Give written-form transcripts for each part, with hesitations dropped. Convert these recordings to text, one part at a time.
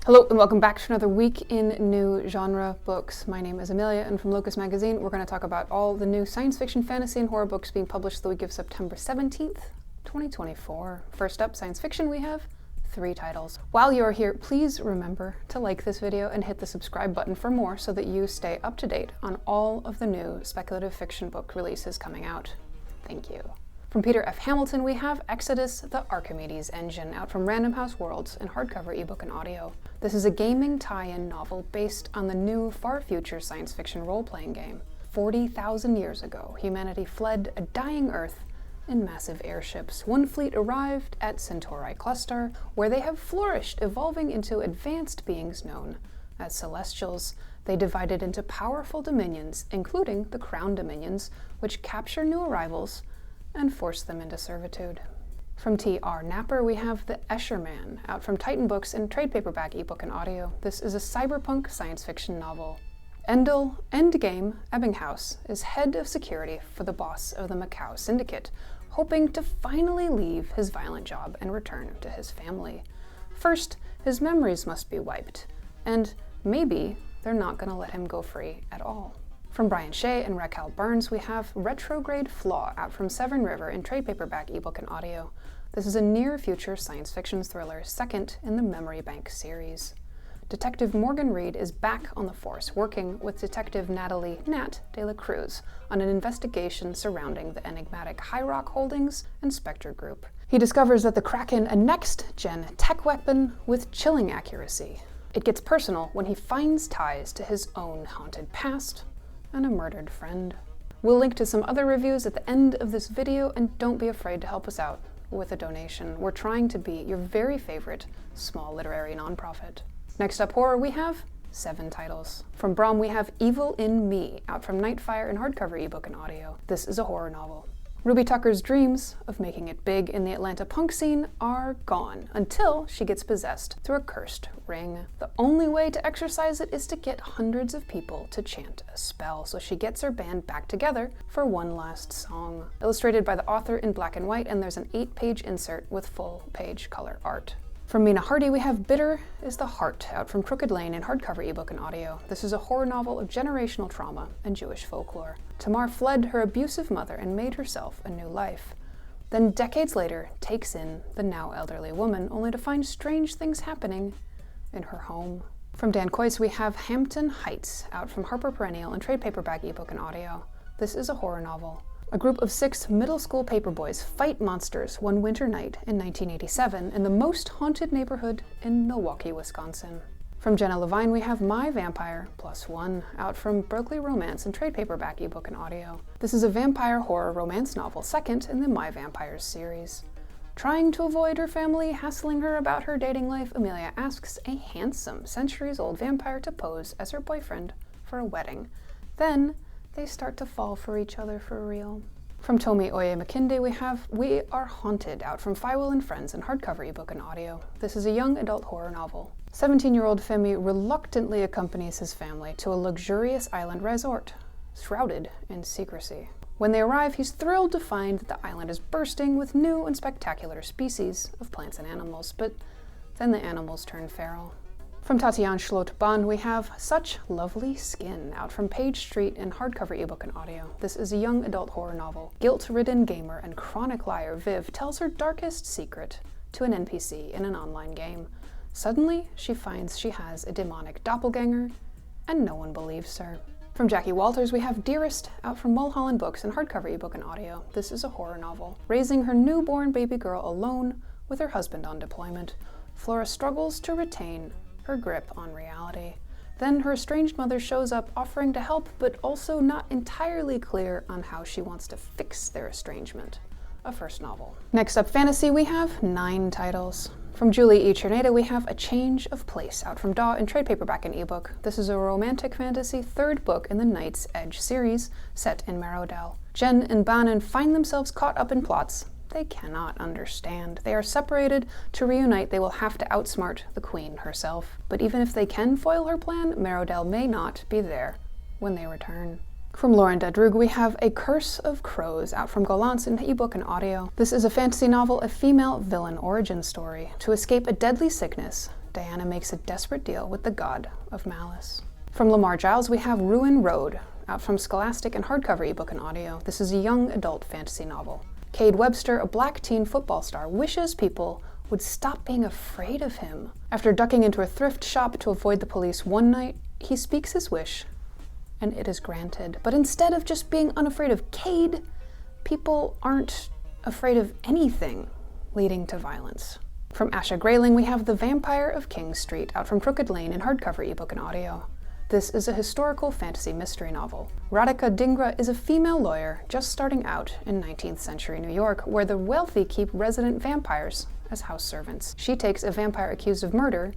Hello and welcome back to another week in new genre books. My name is Amelia and from Locus Magazine we're going to talk about all the new science fiction, fantasy, and horror books being published the week of September 17th, 2024. First up, science fiction, we have 3 titles. While you're here, please remember to like this video and hit the subscribe button for more so that you stay up to date on all of the new speculative fiction book releases coming out. Thank you. From Peter F. Hamilton, we have Exodus, the Archimedes Engine, out from Random House Worlds in hardcover, ebook, and audio. This is a gaming tie-in novel based on the new far-future science fiction role-playing game. 40,000 years ago, humanity fled a dying Earth in massive airships. One fleet arrived at Centauri Cluster, where they have flourished, evolving into advanced beings known as Celestials. They divided into powerful dominions, including the Crown Dominions, which capture new arrivals and force them into servitude. From T.R. Napper, we have The Escherman, out from Titan Books in trade paperback, ebook, and audio. This is a cyberpunk science fiction novel. Endgame Ebbinghaus is head of security for the boss of the Macau Syndicate, hoping to finally leave his violent job and return to his family. First, his memories must be wiped, and maybe they're not going to let him go free at all. From Brian Shea and Raquel Burns, we have Retrograde Flaw, out from Severn River in trade paperback, ebook, and audio. This is a near-future science fiction thriller, second in the Memory Bank series. Detective Morgan Reed is back on the force, working with Detective Natalie Nat de la Cruz on an investigation surrounding the enigmatic High Rock Holdings and Spectre Group. He discovers that the Kraken, a next-gen tech weapon with chilling accuracy. It gets personal when he finds ties to his own haunted past and a murdered friend. We'll link to some other reviews at the end of this video, and don't be afraid to help us out with a donation. We're trying to be your very favorite small literary nonprofit. Next up, horror, we have 7 titles. From Brom, we have Evil in Me, out from Nightfire in hardcover, ebook, and audio. This is a horror novel. Ruby Tucker's dreams of making it big in the Atlanta punk scene are gone until she gets possessed through a cursed ring. The only way to exorcise it is to get hundreds of people to chant a spell, so she gets her band back together for one last song. Illustrated by the author in black and white, and there's an 8-page insert with full-page color art. From Mina Hardy, we have Bitter is the Heart, out from Crooked Lane in hardcover, ebook, and audio. This is a horror novel of generational trauma and Jewish folklore. Tamar fled her abusive mother and made herself a new life. Then, decades later, takes in the now elderly woman, only to find strange things happening in her home. From Dan Coyce, we have Hampton Heights, out from Harper Perennial in trade paperback, ebook, and audio. This is a horror novel. A group of 6 middle school paperboys fight monsters one winter night in 1987 in the most haunted neighborhood in Milwaukee, Wisconsin. From Jenna Levine, we have My Vampire +1, out from Berkeley Romance in trade paperback, ebook, and audio. This is a vampire horror romance novel, second in the My Vampires series. Trying to avoid her family hassling her about her dating life, Amelia asks a handsome, centuries-old vampire to pose as her boyfriend for a wedding. Then, they start to fall for each other for real. From Tomi Oye Makinde, we have We Are Haunted, out from Fywell and Friends in hardcover, ebook, and audio. This is a young adult horror novel. 17-year-old Femi reluctantly accompanies his family to a luxurious island resort, shrouded in secrecy. When they arrive, he's thrilled to find that the island is bursting with new and spectacular species of plants and animals, but then the animals turn feral. From Tatiana Schlott-Bahn, we have Such Lovely Skin, out from Page Street in hardcover, ebook, and audio. This is a young adult horror novel. Guilt-ridden gamer and chronic liar Viv tells her darkest secret to an NPC in an online game. Suddenly, she finds she has a demonic doppelganger, and no one believes her. From Jackie Walters, we have Dearest, out from Mulholland Books in hardcover, ebook, and audio. This is a horror novel. Raising her newborn baby girl alone with her husband on deployment, Flora struggles to retain her grip on reality. Then her estranged mother shows up offering to help, but also not entirely clear on how she wants to fix their estrangement. A first novel. Next up, fantasy, we have 9 titles. From Julie E. Czerneda, we have A Change of Place, out from Daw in trade paperback and ebook. This is a romantic fantasy 3rd book in the Knight's Edge series, set in Marrowdell. Jen and Bannon find themselves caught up in plots they cannot understand. They are separated. To reunite, they will have to outsmart the Queen herself. But even if they can foil her plan, Marrowdell may not be there when they return. From Lauren Dedroog, we have A Curse of Crows, out from Golance in ebook and audio. This is a fantasy novel, a female villain origin story. To escape a deadly sickness, Diana makes a desperate deal with the god of malice. From Lamar Giles, we have Ruin Road, out from Scholastic and hardcover ebook and audio. This is a young adult fantasy novel. Cade Webster, a black teen football star, wishes people would stop being afraid of him. After ducking into a thrift shop to avoid the police one night, he speaks his wish, and it is granted. But instead of just being unafraid of Cade, people aren't afraid of anything, leading to violence. From Asha Grayling, we have The Vampire of King Street, out from Crooked Lane in hardcover ebook and audio. This is a historical fantasy mystery novel. Radhika Dhingra is a female lawyer just starting out in 19th century New York, where the wealthy keep resident vampires as house servants. She takes a vampire accused of murder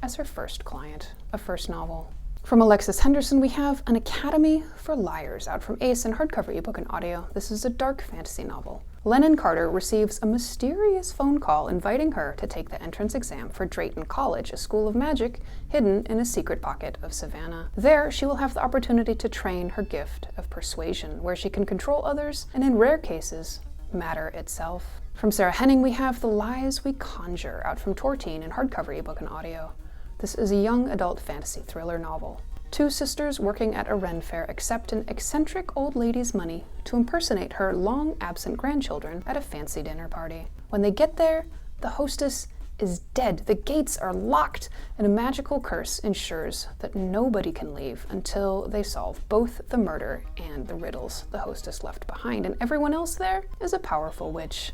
as her first client, a first novel. From Alexis Henderson, we have An Academy for Liars, out from Ace in hardcover ebook and audio. This is a dark fantasy novel. Lennon Carter receives a mysterious phone call inviting her to take the entrance exam for Drayton College, a school of magic hidden in a secret pocket of Savannah. There, she will have the opportunity to train her gift of persuasion, where she can control others and, in rare cases, matter itself. From Sarah Henning, we have The Lies We Conjure, out from Tortine in hardcover ebook and audio. This is a young adult fantasy thriller novel. Two sisters working at a Ren fair accept an eccentric old lady's money to impersonate her long-absent grandchildren at a fancy dinner party. When they get there, the hostess is dead, the gates are locked, and a magical curse ensures that nobody can leave until they solve both the murder and the riddles the hostess left behind, and everyone else there is a powerful witch.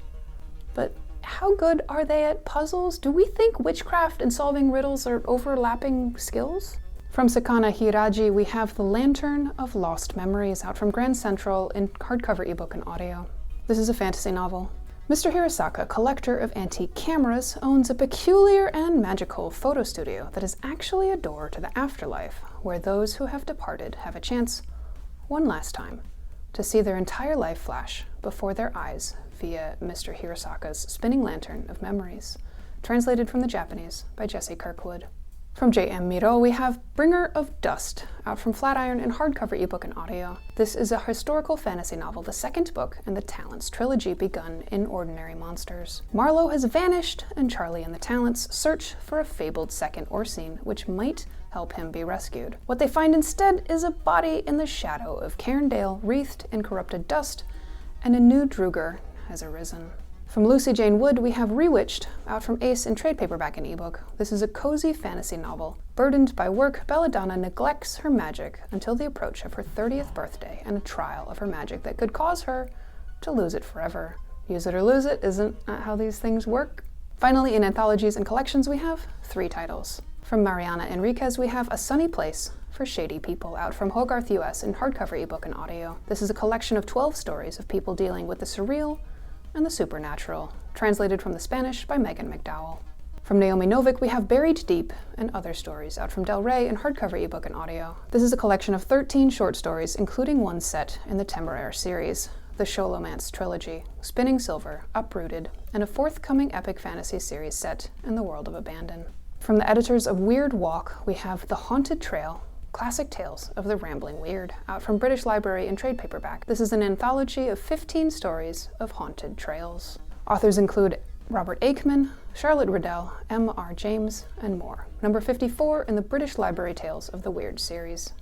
But how good are they at puzzles? Do we think witchcraft and solving riddles are overlapping skills? From Sakana Hiraji, we have The Lantern of Lost Memories, out from Grand Central in hardcover ebook and audio. This is a fantasy novel. Mr. Hirasaka, collector of antique cameras, owns a peculiar and magical photo studio that is actually a door to the afterlife, where those who have departed have a chance, one last time, to see their entire life flash before their eyes via Mr. Hirasaka's spinning lantern of memories, translated from the Japanese by Jesse Kirkwood. From J.M. Miro, we have Bringer of Dust, out from Flatiron in hardcover ebook and audio. This is a historical fantasy novel, the second book in the Talents trilogy begun in Ordinary Monsters. Marlowe has vanished, and Charlie and the Talents search for a fabled second Orsine, which might help him be rescued. What they find instead is a body in the shadow of Cairndale, wreathed in corrupted dust, and a new Druger has arisen. From Lucy Jane Wood, we have Rewitched, out from Ace in trade paperback and ebook. This is a cozy fantasy novel. Burdened by work, Belladonna neglects her magic until the approach of her 30th birthday and a trial of her magic that could cause her to lose it forever. Use it or lose it, isn't that how these things work? Finally, in anthologies and collections, we have 3 titles. From Mariana Enriquez, we have A Sunny Place for Shady People, out from Hogarth US in hardcover ebook and audio. This is a collection of 12 stories of people dealing with the surreal and the supernatural, translated from the Spanish by Megan McDowell. From Naomi Novik, we have Buried Deep and Other Stories, out from Del Rey in hardcover ebook and audio. This is a collection of 13 short stories, including one set in the Temeraire series, the Sholomance trilogy, Spinning Silver, Uprooted, and a forthcoming epic fantasy series set in the world of Abandon. From the editors of Weird Walk, we have The Haunted Trail, Classic Tales of the Rambling Weird, out from British Library in trade paperback. This is an anthology of 15 stories of haunted trails. Authors include Robert Aikman, Charlotte Riddell, M.R. James, and more. Number 54 in the British Library Tales of the Weird series.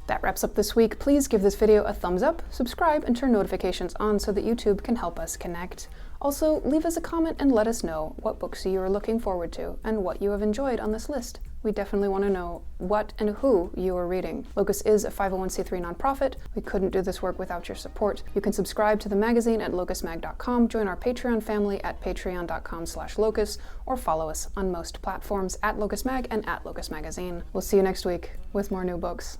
That wraps up this week. Please give this video a thumbs up, subscribe, and turn notifications on so that YouTube can help us connect. Also, leave us a comment and let us know what books you are looking forward to and what you have enjoyed on this list. We definitely want to know what and who you are reading. Locus is a 501c3 nonprofit. We couldn't do this work without your support. You can subscribe to the magazine at locusmag.com, join our Patreon family at patreon.com/locus, or follow us on most platforms at Locus Mag and at Locus Magazine. We'll see you next week with more new books.